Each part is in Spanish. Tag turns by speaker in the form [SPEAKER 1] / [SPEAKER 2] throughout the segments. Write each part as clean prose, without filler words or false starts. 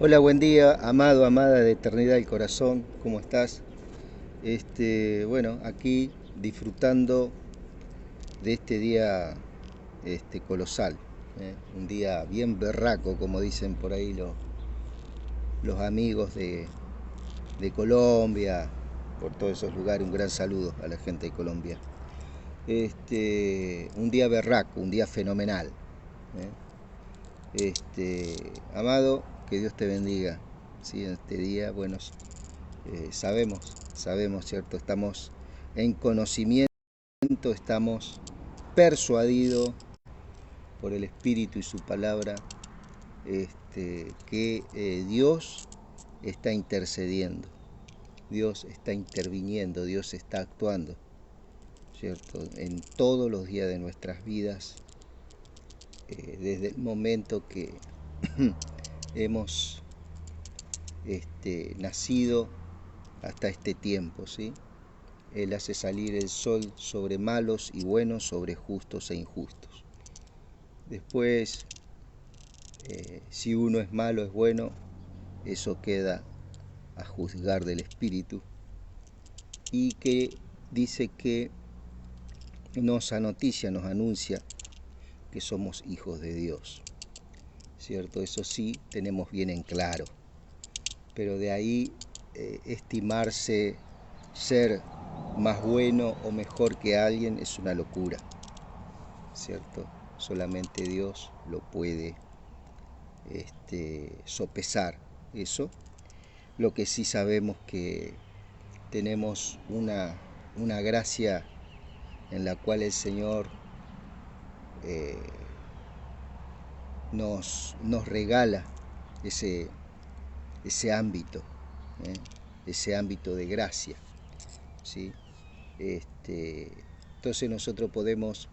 [SPEAKER 1] Hola, buen día, amado, amada de Eternidad del Corazón, ¿cómo estás? Bueno, aquí disfrutando de este día colosal, un día bien berraco, como dicen por ahí los amigos de Colombia, por todos esos lugares, un gran saludo a la gente de Colombia. Un día berraco, un día fenomenal. Amado, que Dios te bendiga. ¿Sí? En este día, bueno, sabemos, ¿cierto? Estamos en conocimiento, estamos persuadidos por el Espíritu y su palabra, que Dios está intercediendo, Dios está interviniendo, Dios está actuando, ¿cierto? En todos los días de nuestras vidas, desde el momento que hemos nacido hasta este tiempo, ¿sí? Él hace salir el sol sobre malos y buenos, sobre justos e injustos. Después, si uno es malo, es bueno, eso queda a juzgar del Espíritu. Y que dice que nos anoticia, nos anuncia que somos hijos de Dios, ¿cierto? Eso sí, tenemos bien en claro. Pero de ahí estimarse ser más bueno o mejor que alguien es una locura, ¿cierto? Solamente Dios lo puede sopesar eso. Lo que sí sabemos que tenemos una gracia en la cual el Señor eh, nos regala ese ámbito, ¿eh? Ese ámbito de gracia, ¿sí? Entonces nosotros podemos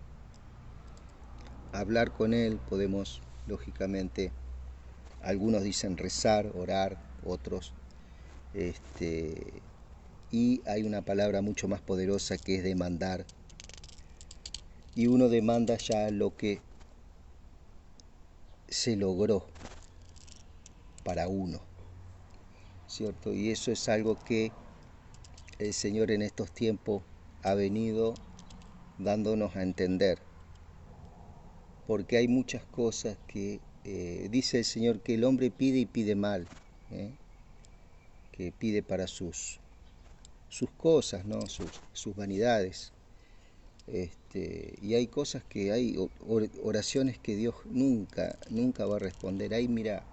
[SPEAKER 1] hablar con Él, podemos, lógicamente, algunos dicen rezar, orar, otros, y hay una palabra mucho más poderosa que es demandar, y uno demanda ya lo que se logró para uno, ¿cierto? Y eso es algo que el Señor en estos tiempos ha venido dándonos a entender, porque hay muchas cosas que dice el Señor que el hombre pide y pide mal, ¿eh? Que pide para sus cosas, ¿no? Sus vanidades. Y hay cosas que hay oraciones que Dios nunca va a responder. Hay, mira,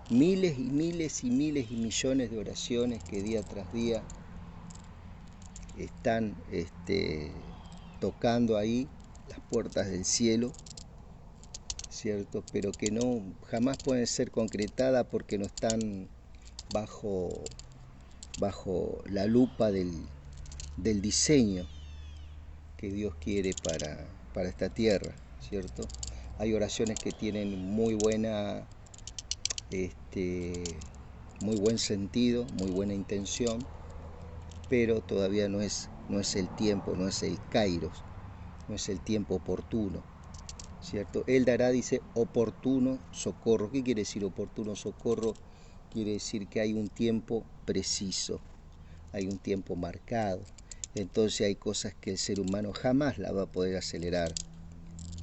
[SPEAKER 1] miles y miles y miles y millones de oraciones que día tras día están tocando ahí las puertas del cielo, ¿cierto? Pero que no jamás pueden ser concretadas porque no están bajo, bajo la lupa del diseño que Dios quiere para esta tierra, ¿cierto? Hay oraciones que tienen este, muy buen sentido, muy buena intención, pero todavía no es el tiempo, no es el kairos, no es el tiempo oportuno, ¿cierto? Él dará, dice, oportuno socorro. ¿Qué quiere decir oportuno socorro? Quiere decir que hay un tiempo preciso, hay un tiempo marcado. Entonces hay cosas que el ser humano jamás la va a poder acelerar,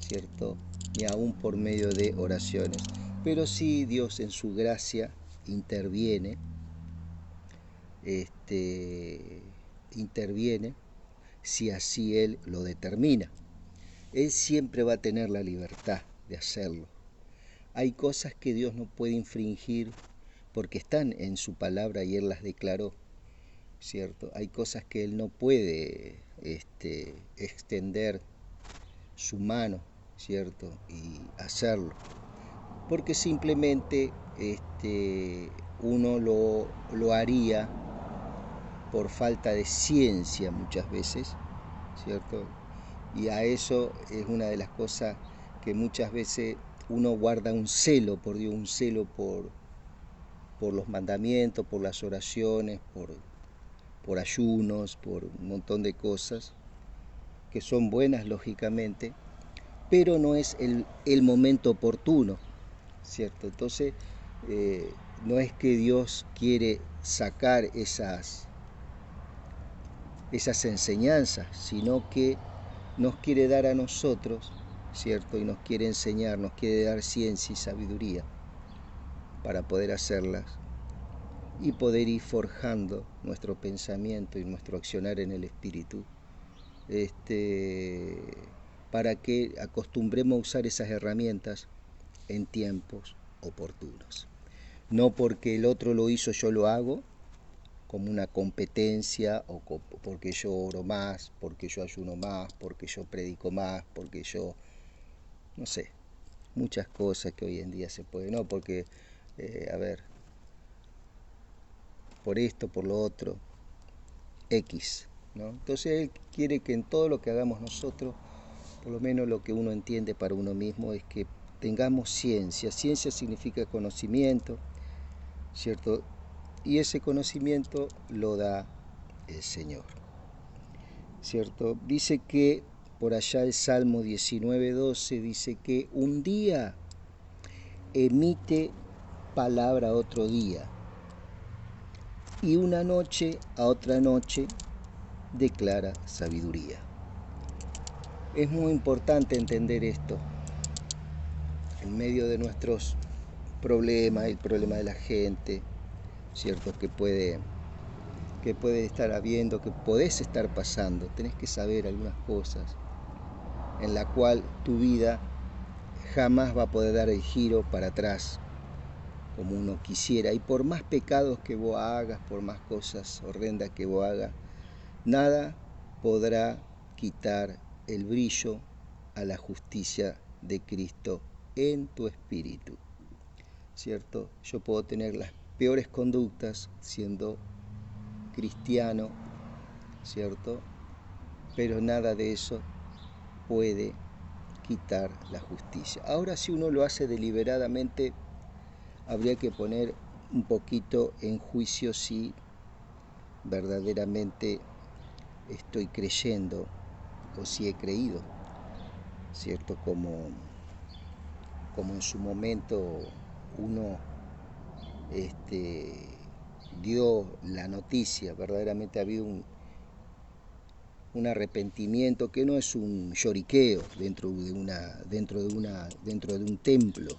[SPEAKER 1] ¿cierto? Ni aún por medio de oraciones. Pero sí Dios en su gracia interviene, este, interviene si así Él lo determina. Él siempre va a tener la libertad de hacerlo. Hay cosas que Dios no puede infringir porque están en su palabra y Él las declaró, ¿cierto? Hay cosas que Él no puede extender su mano, ¿cierto? Y hacerlo. Porque simplemente uno lo haría por falta de ciencia muchas veces, ¿cierto? Y a eso es una de las cosas que muchas veces uno guarda un celo por Dios, un celo por los mandamientos, por las oraciones, por ayunos, por un montón de cosas que son buenas lógicamente, pero no es el momento oportuno, ¿cierto? Entonces no es que Dios quiere sacar esas enseñanzas, sino que nos quiere dar a nosotros, ¿cierto? Y nos quiere enseñar, nos quiere dar ciencia y sabiduría para poder hacerlas y poder ir forjando nuestro pensamiento y nuestro accionar en el espíritu, para que acostumbremos a usar esas herramientas en tiempos oportunos. No porque el otro lo hizo yo lo hago, como una competencia, o porque yo oro más, porque yo ayuno más, porque yo predico más, porque yo, no sé, muchas cosas que hoy en día se pueden, no, porque, por esto, por lo otro, X, ¿no? Entonces Él quiere que en todo lo que hagamos nosotros, por lo menos lo que uno entiende para uno mismo, es que tengamos ciencia. Ciencia significa conocimiento, ¿cierto? Y ese conocimiento lo da el Señor, ¿cierto? Dice que por allá el Salmo 19:12 dice que un día emite palabra a otro día y una noche a otra noche declara sabiduría. Es muy importante entender esto en medio de nuestros problemas, el problema de la gente, ¿cierto? Que puede estar habiendo, que podés estar pasando. Tenés que saber algunas cosas en la cual tu vida jamás va a poder dar el giro para atrás como uno quisiera. Y por más pecados que vos hagas, por más cosas horrendas que vos hagas, nada podrá quitar el brillo a la justicia de Cristo en tu espíritu, ¿cierto? Yo puedo tener las peores conductas siendo cristiano, ¿cierto? Pero nada de eso puede quitar la justicia. Ahora, si uno lo hace deliberadamente, habría que poner un poquito en juicio si verdaderamente estoy creyendo o si he creído, ¿cierto? Como en su momento uno dio la noticia, verdaderamente ha habido un arrepentimiento que no es un lloriqueo dentro de un templo,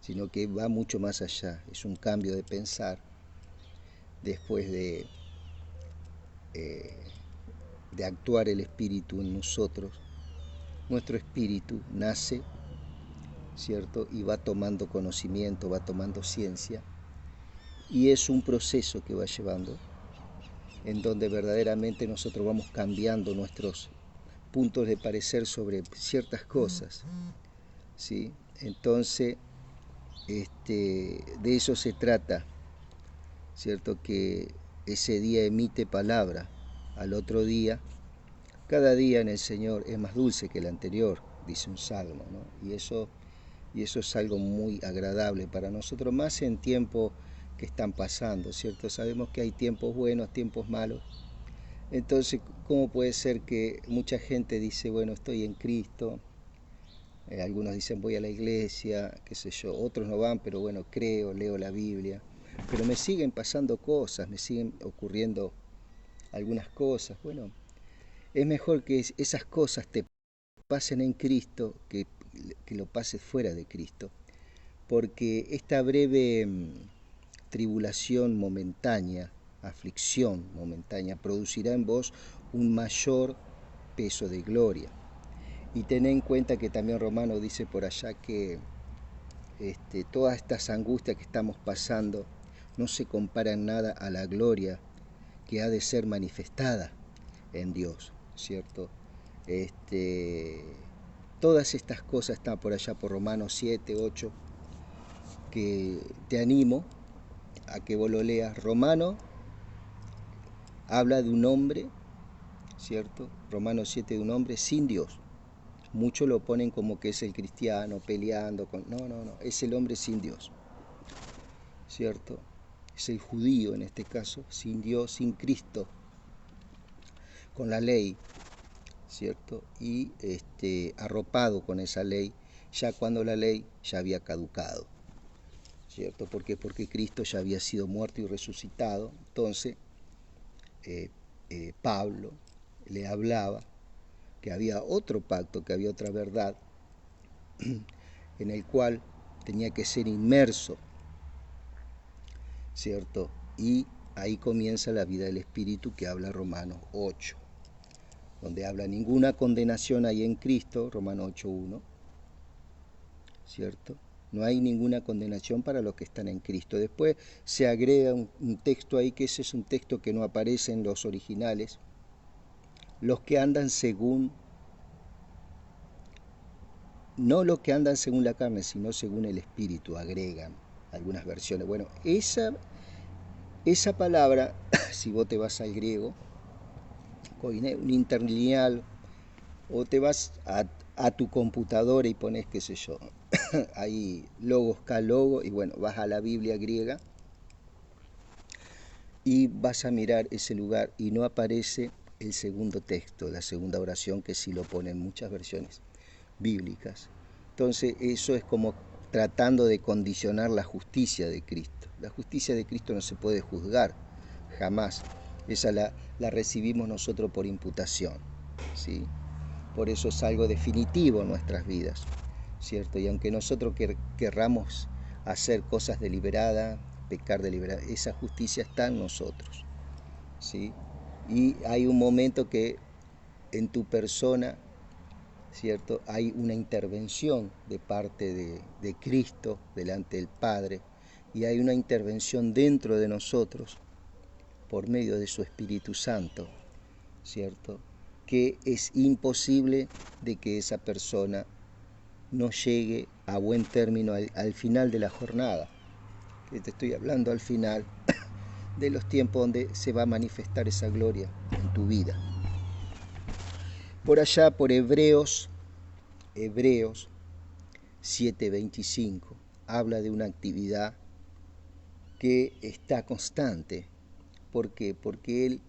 [SPEAKER 1] sino que va mucho más allá. Es un cambio de pensar después de actuar el espíritu en nosotros. Nuestro espíritu nace, ¿cierto? Y va tomando conocimiento, va tomando ciencia, y es un proceso que va llevando, en donde verdaderamente nosotros vamos cambiando nuestros puntos de parecer sobre ciertas cosas, ¿sí? Entonces, de eso se trata, ¿cierto? Que ese día emite palabra al otro día. Cada día en el Señor es más dulce que el anterior, dice un salmo, ¿no? Y eso es algo muy agradable para nosotros, más en tiempos que están pasando, ¿cierto? Sabemos que hay tiempos buenos, tiempos malos. Entonces, ¿cómo puede ser que mucha gente dice, bueno, estoy en Cristo? Algunos dicen, voy a la iglesia, qué sé yo. Otros no van, pero bueno, creo, leo la Biblia. Pero me siguen pasando cosas, me siguen ocurriendo algunas cosas. Bueno, es mejor que esas cosas te pasen en Cristo que lo pases fuera de Cristo. Porque esta breve tribulación momentánea, aflicción momentánea, producirá en vos un mayor peso de gloria. Y ten en cuenta que también Romano dice por allá que todas estas angustias que estamos pasando no se comparan nada a la gloria que ha de ser manifestada en Dios, ¿cierto? Todas estas cosas están por allá por Romanos 7, 8, que te animo a que vos lo leas. Romano habla de un hombre, ¿cierto? Romanos 7, de un hombre sin Dios. Muchos lo ponen como que es el cristiano peleando con... No, es el hombre sin Dios, ¿cierto? Es el judío en este caso, sin Dios, sin Cristo, con la ley, ¿cierto? Y arropado con esa ley, ya cuando la ley ya había caducado, ¿cierto? ¿Por qué? Porque Cristo ya había sido muerto y resucitado. Entonces, Pablo le hablaba que había otro pacto, que había otra verdad, en el cual tenía que ser inmerso, ¿cierto? Y ahí comienza la vida del Espíritu que habla Romanos 8, donde habla ninguna condenación hay en Cristo, Romanos 8:1, ¿cierto? No hay ninguna condenación para los que están en Cristo. Después se agrega un texto ahí, que ese es un texto que no aparece en los originales. Los que andan según, no los que andan según la carne, sino según el Espíritu, agregan algunas versiones. Bueno, esa palabra, si vos te vas al griego, un interlineal, o te vas a tu computadora y pones, qué sé yo, ahí logos K logo, y bueno, vas a la Biblia griega y vas a mirar ese lugar y no aparece el segundo texto, la segunda oración, que sí lo pone en muchas versiones bíblicas. Entonces eso es como tratando de condicionar la justicia de Cristo. La justicia de Cristo no se puede juzgar, jamás. Esa la recibimos nosotros por imputación, ¿sí? Por eso es algo definitivo en nuestras vidas, ¿cierto? Y aunque nosotros querramos hacer cosas deliberadas, pecar deliberada, esa justicia está en nosotros, ¿sí? Y hay un momento que en tu persona, ¿cierto?, hay una intervención de parte de Cristo delante del Padre, y hay una intervención dentro de nosotros por medio de su Espíritu Santo, ¿cierto?, que es imposible de que esa persona no llegue a buen término al final de la jornada. Que te estoy hablando al final de los tiempos donde se va a manifestar esa gloria en tu vida. Por allá, por Hebreos 7:25, habla de una actividad que está constante. ¿Por qué? Porque Él,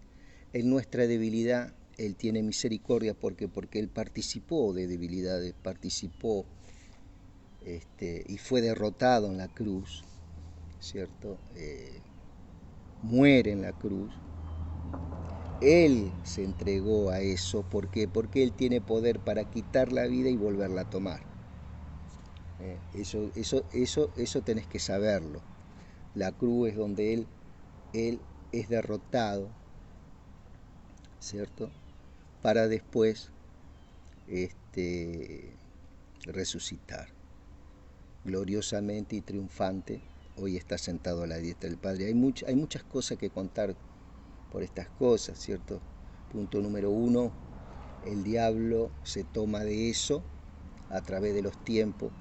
[SPEAKER 1] en nuestra debilidad, Él tiene misericordia. Porque Él participó de debilidades, participó y fue derrotado en la cruz, ¿cierto? Muere en la cruz. Él se entregó a eso. ¿Por qué? Porque Él tiene poder para quitar la vida y volverla a tomar. Eso tenés que saberlo. La cruz es donde Él es derrotado, ¿cierto? Para después resucitar gloriosamente y triunfante. Hoy está sentado a la diestra del Padre. Hay muchas cosas que contar por estas cosas, ¿cierto? Punto número 1, el diablo se toma de eso a través de los tiempos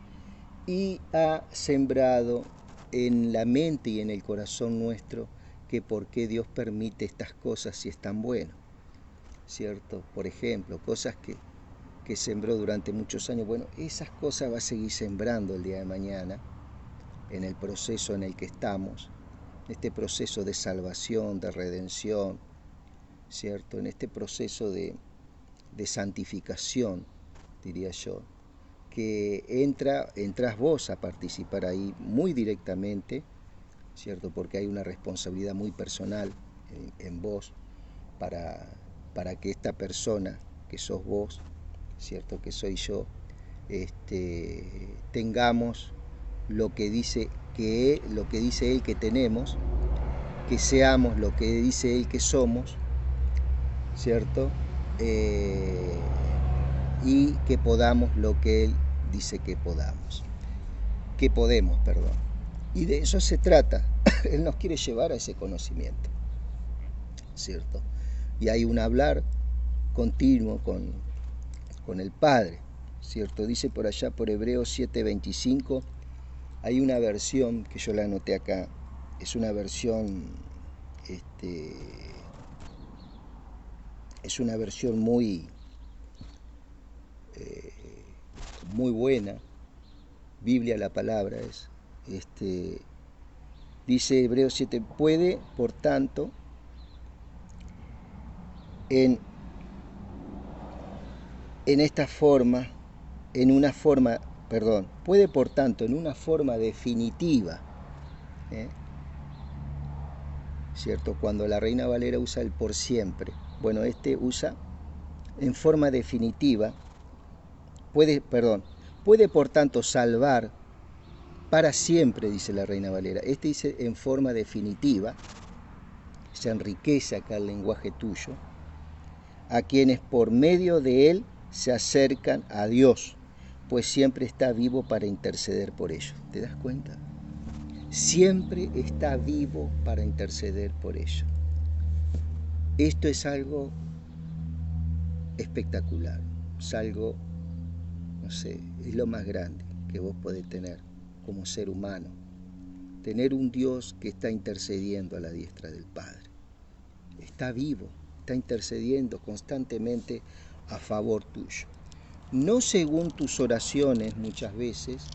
[SPEAKER 1] y ha sembrado en la mente y en el corazón nuestro que por qué Dios permite estas cosas si es tan bueno, ¿cierto? Por ejemplo, cosas que sembró durante muchos años. Bueno, esas cosas va a seguir sembrando el día de mañana en el proceso en el que estamos, este proceso de salvación, de redención, ¿cierto? En este proceso de santificación, diría yo, que entras vos a participar ahí muy directamente, ¿cierto? Porque hay una responsabilidad muy personal en vos para que esta persona que sos vos, ¿cierto?, que soy yo, tengamos lo que dice Él que tenemos, que seamos lo que dice Él que somos, ¿cierto? Y que podamos lo que Él dice que podemos. Y de eso se trata. Él nos quiere llevar a ese conocimiento, ¿cierto? Y hay un hablar continuo con el Padre, ¿cierto? Dice por allá, por Hebreos 7:25, hay una versión que yo la anoté acá, es una versión, muy muy buena. Biblia, la palabra es, dice Hebreos 7, puede, por tanto, en esta forma, puede, por tanto, en una forma definitiva, ¿Cierto? Cuando la Reina Valera usa el por siempre, bueno, este usa en forma definitiva, puede por tanto salvar para siempre, dice la Reina Valera. Este dice en forma definitiva, se enriquece acá el lenguaje tuyo, a quienes por medio de él se acercan a Dios, pues siempre está vivo para interceder por ellos. ¿Te das cuenta? Siempre está vivo para interceder por ellos. Esto es algo espectacular, es algo, no sé, es lo más grande que vos podés tener como ser humano. Tener un Dios que está intercediendo a la diestra del Padre. Está vivo, está intercediendo constantemente a favor tuyo. No según tus oraciones muchas veces,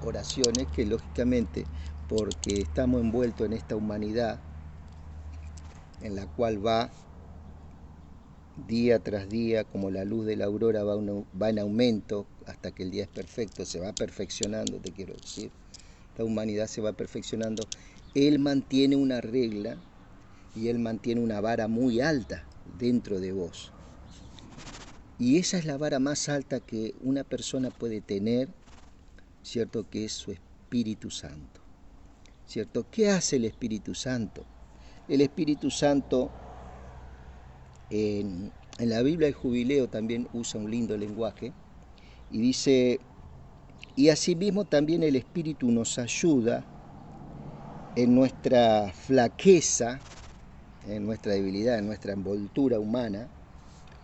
[SPEAKER 1] oraciones que lógicamente, porque estamos envueltos en esta humanidad en la cual va día tras día, como la luz de la aurora va en aumento hasta que el día es perfecto, se va perfeccionando, te quiero decir. La humanidad se va perfeccionando. Él mantiene una regla y Él mantiene una vara muy alta dentro de vos. Y esa es la vara más alta que una persona puede tener, ¿cierto? Que es su Espíritu Santo, ¿cierto? ¿Qué hace el Espíritu Santo? El Espíritu Santo, en la Biblia del Jubileo también usa un lindo lenguaje y dice, y asimismo también el Espíritu nos ayuda en nuestra flaqueza, en nuestra debilidad, en nuestra envoltura humana,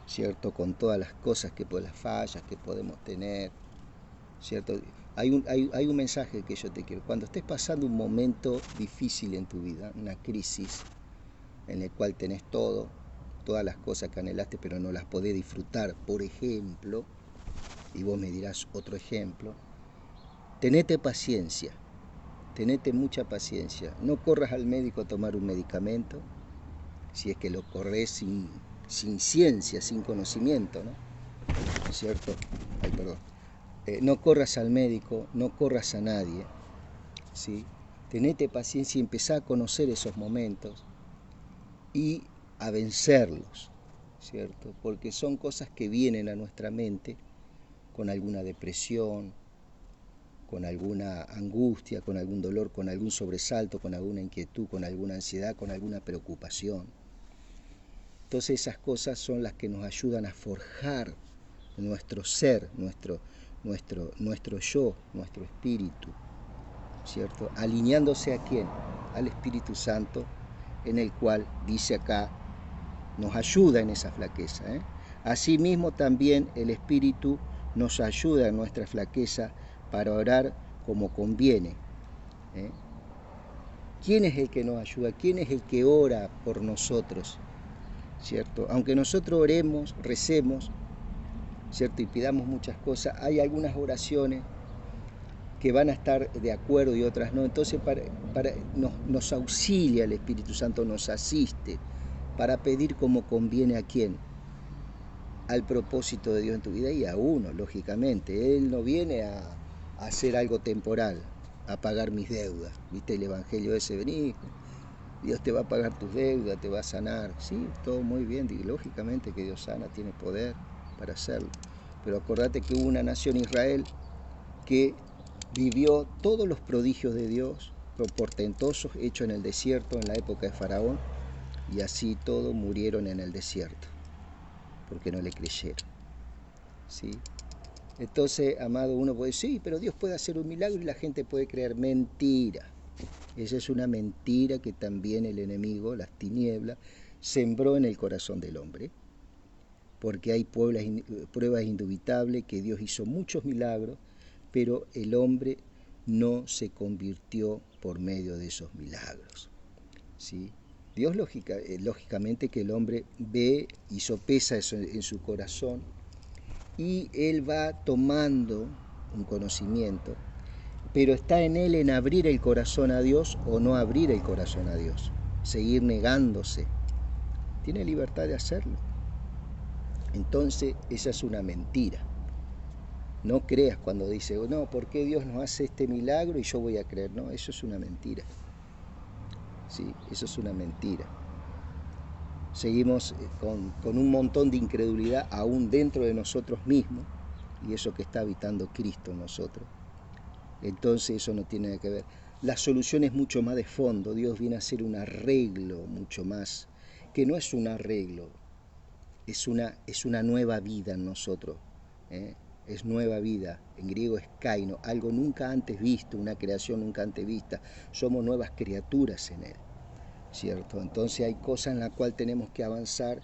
[SPEAKER 1] ¿cierto? Con todas las cosas, las fallas que podemos tener, ¿cierto? Hay un mensaje que yo te quiero. Cuando estés pasando un momento difícil en tu vida, una crisis en el cual tenés todas las cosas que anhelaste, pero no las podés disfrutar, por ejemplo, y vos me dirás otro ejemplo, tenete paciencia, tenete mucha paciencia. No corras al médico a tomar un medicamento, si es que lo corres sin ciencia, sin conocimiento, ¿no? ¿Cierto? Ay, perdón. No corras al médico, no corras a nadie, ¿sí? Tenete paciencia y empezá a conocer esos momentos y a vencerlos, ¿cierto? Porque son cosas que vienen a nuestra mente con alguna depresión, con alguna angustia, con algún dolor, con algún sobresalto, con alguna inquietud, con alguna ansiedad, con alguna preocupación. Entonces esas cosas son las que nos ayudan a forjar nuestro ser, nuestro yo, nuestro espíritu, ¿cierto? Alineándose a quién? Al Espíritu Santo, en el cual, dice acá, nos ayuda en esa flaqueza. Asimismo también el Espíritu nos ayuda en nuestra flaqueza para orar como conviene. ¿Quién es el que nos ayuda? ¿Quién es el que ora por nosotros? ¿Cierto? Aunque nosotros oremos, recemos, ¿cierto? Y pidamos muchas cosas, hay algunas oraciones que van a estar de acuerdo y otras no. Entonces nos auxilia el Espíritu Santo, nos asiste para pedir como conviene a quién, al propósito de Dios en tu vida y a uno, lógicamente. Él no viene a hacer algo temporal, a pagar mis deudas. ¿Viste el evangelio ese? Vení, Dios te va a pagar tus deudas, te va a sanar. Sí, todo muy bien, y lógicamente que Dios sana, tiene poder para hacerlo. Pero acordate que hubo una nación, Israel, que vivió todos los prodigios de Dios, portentosos, hechos en el desierto en la época de Faraón, y así todos murieron en el desierto, porque no le creyeron. ¿Sí? Entonces, amado, uno puede decir, sí, pero Dios puede hacer un milagro y la gente puede creer. Mentira. Esa es una mentira que también el enemigo, las tinieblas, sembró en el corazón del hombre, porque hay pruebas indubitables que Dios hizo muchos milagros, pero el hombre no se convirtió por medio de esos milagros, ¿sí? Dios lógicamente que el hombre ve y sopesa eso en su corazón y él va tomando un conocimiento, pero está en él en abrir el corazón a Dios o no abrir el corazón a Dios, seguir negándose. Tiene libertad de hacerlo. Entonces esa es una mentira. No creas cuando dice, no, ¿por qué Dios nos hace este milagro y yo voy a creer? No, eso es una mentira. Sí, eso es una mentira. Seguimos con un montón de incredulidad aún dentro de nosotros mismos, y eso que está habitando Cristo en nosotros. Entonces eso no tiene nada que ver. La solución es mucho más de fondo. Dios viene a hacer un arreglo mucho más, que no es un arreglo, es una nueva vida en nosotros. Es nueva vida, en griego es kaino, algo nunca antes visto, una creación nunca antes vista. Somos nuevas criaturas en Él, ¿cierto? Entonces hay cosas en las cuales tenemos que avanzar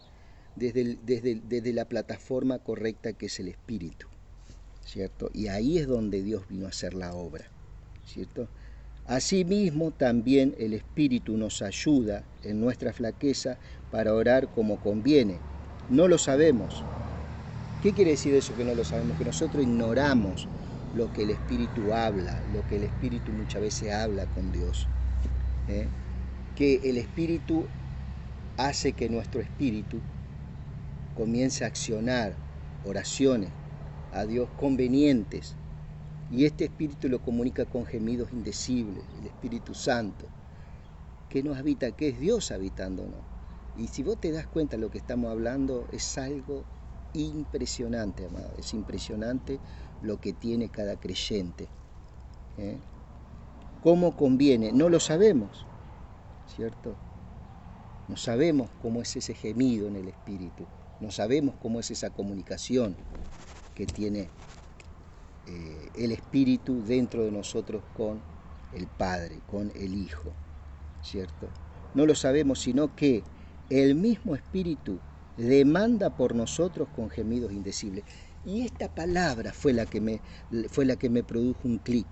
[SPEAKER 1] desde la plataforma correcta que es el Espíritu, ¿cierto? Y ahí es donde Dios vino a hacer la obra, ¿cierto? Asimismo, también el Espíritu nos ayuda en nuestra flaqueza para orar como conviene. No lo sabemos. ¿Qué quiere decir eso que no lo sabemos? Que nosotros ignoramos lo que el Espíritu habla, lo que el Espíritu muchas veces habla con Dios. Que el Espíritu hace que nuestro espíritu comience a accionar oraciones a Dios convenientes. Y este Espíritu lo comunica con gemidos indecibles, el Espíritu Santo, que nos habita, que es Dios habitándonos. Y si vos te das cuenta de lo que estamos hablando, es algo impresionante, amado. Es impresionante lo que tiene cada creyente. ¿Cómo conviene? No lo sabemos, ¿cierto? No sabemos cómo es ese gemido en el Espíritu. No sabemos cómo es esa comunicación que tiene el Espíritu dentro de nosotros con el Padre, con el Hijo, ¿cierto? No lo sabemos, sino que el mismo Espíritu demanda por nosotros con gemidos indecibles. Y esta palabra fue la que me produjo un clic,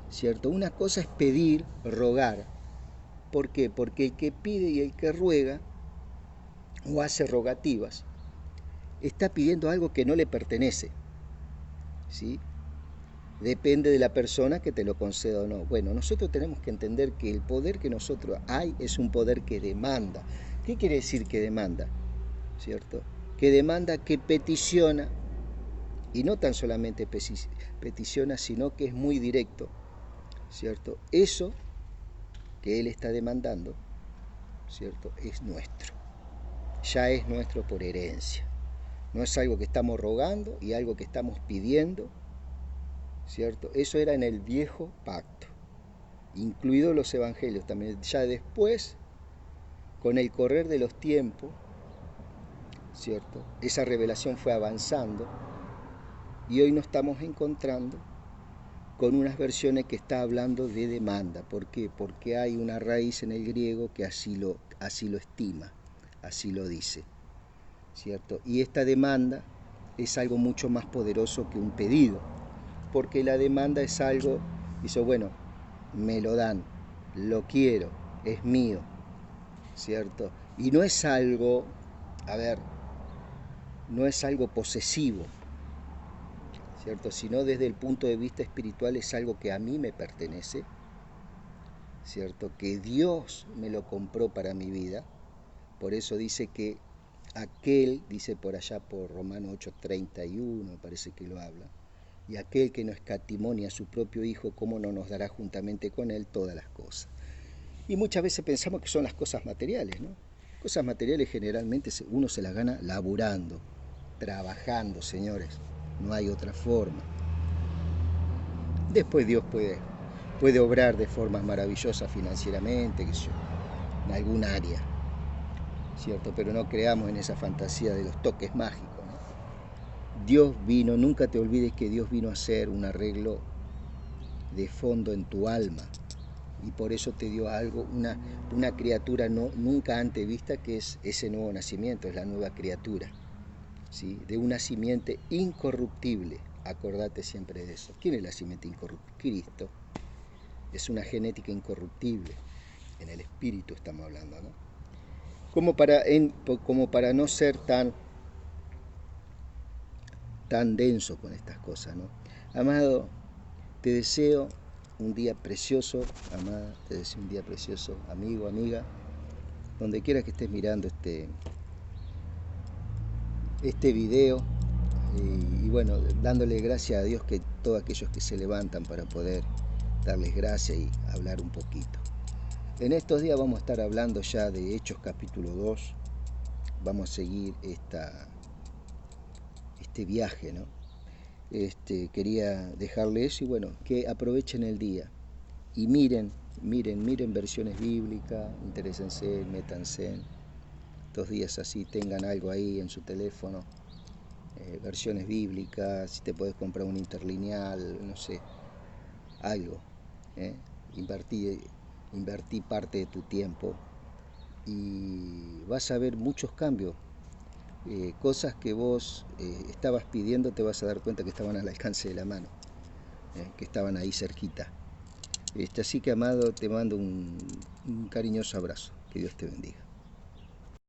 [SPEAKER 1] ¿cierto? Una cosa es pedir, rogar. ¿Por qué? Porque el que pide y el que ruega o hace rogativas está pidiendo algo que no le pertenece, ¿sí? Depende de la persona que te lo conceda o no. Bueno, nosotros tenemos que entender que el poder que nosotros hay es un poder que demanda. ¿Qué quiere decir que demanda? ¿Cierto? Que demanda, que peticiona, y no tan solamente peticiona, sino que es muy directo, ¿cierto? Eso que Él está demandando, ¿cierto? Es nuestro. Ya es nuestro por herencia. No es algo que estamos rogando y algo que estamos pidiendo, ¿cierto? Eso era en el viejo pacto, incluidos los evangelios también. Ya después, con el correr de los tiempos, ¿cierto? Esa revelación fue avanzando y hoy nos estamos encontrando con unas versiones que está hablando de demanda. ¿Por qué? Porque hay una raíz en el griego que así lo estima, así lo dice, ¿cierto? Y esta demanda es algo mucho más poderoso que un pedido, porque la demanda es algo, dice, bueno, me lo dan, lo quiero, es mío, ¿cierto? Y no es algo, no es algo posesivo, ¿cierto? Sino desde el punto de vista espiritual es algo que a mí me pertenece, ¿cierto? Que Dios me lo compró para mi vida. Por eso dice que aquel, dice por allá por Romanos 8:31, parece que lo habla, y aquel que no escatimó ni a su propio Hijo, ¿cómo no nos dará juntamente con Él todas las cosas? Y muchas veces pensamos que son las cosas materiales, ¿no? Cosas materiales generalmente uno se las gana laburando, trabajando, señores. No hay otra forma. Después Dios puede obrar de formas maravillosas financieramente, qué sé yo, en algún área, ¿cierto? Pero no creamos en esa fantasía de los toques mágicos, ¿no? Dios vino, nunca te olvides que Dios vino a hacer un arreglo de fondo en tu alma, y por eso te dio algo, una criatura nunca antes vista, que es ese nuevo nacimiento, es la nueva criatura, ¿sí? De una simiente incorruptible. Acordate siempre de eso. ¿Quién es la simiente incorruptible? Cristo. Es una genética incorruptible. En el espíritu estamos hablando, ¿no? Como para no ser tan denso con estas cosas, ¿no? Amado, te deseo un día precioso, amada, te deseo un día precioso, amigo, amiga, donde quiera que estés mirando este video, y bueno, dándole gracias a Dios que todos aquellos que se levantan para poder darles gracias y hablar un poquito. En estos días vamos a estar hablando ya de Hechos capítulo 2, vamos a seguir este viaje, ¿no? Quería dejarle eso y bueno, que aprovechen el día y miren versiones bíblicas, interésense, métanse. Estos días así tengan algo ahí en su teléfono, versiones bíblicas, si te puedes comprar un interlineal, no sé, algo. Invertí parte de tu tiempo y vas a ver muchos cambios. Cosas que vos estabas pidiendo te vas a dar cuenta que estaban al alcance de la mano, que estaban ahí cerquita. Así que, amado, te mando un cariñoso abrazo. Que Dios te bendiga.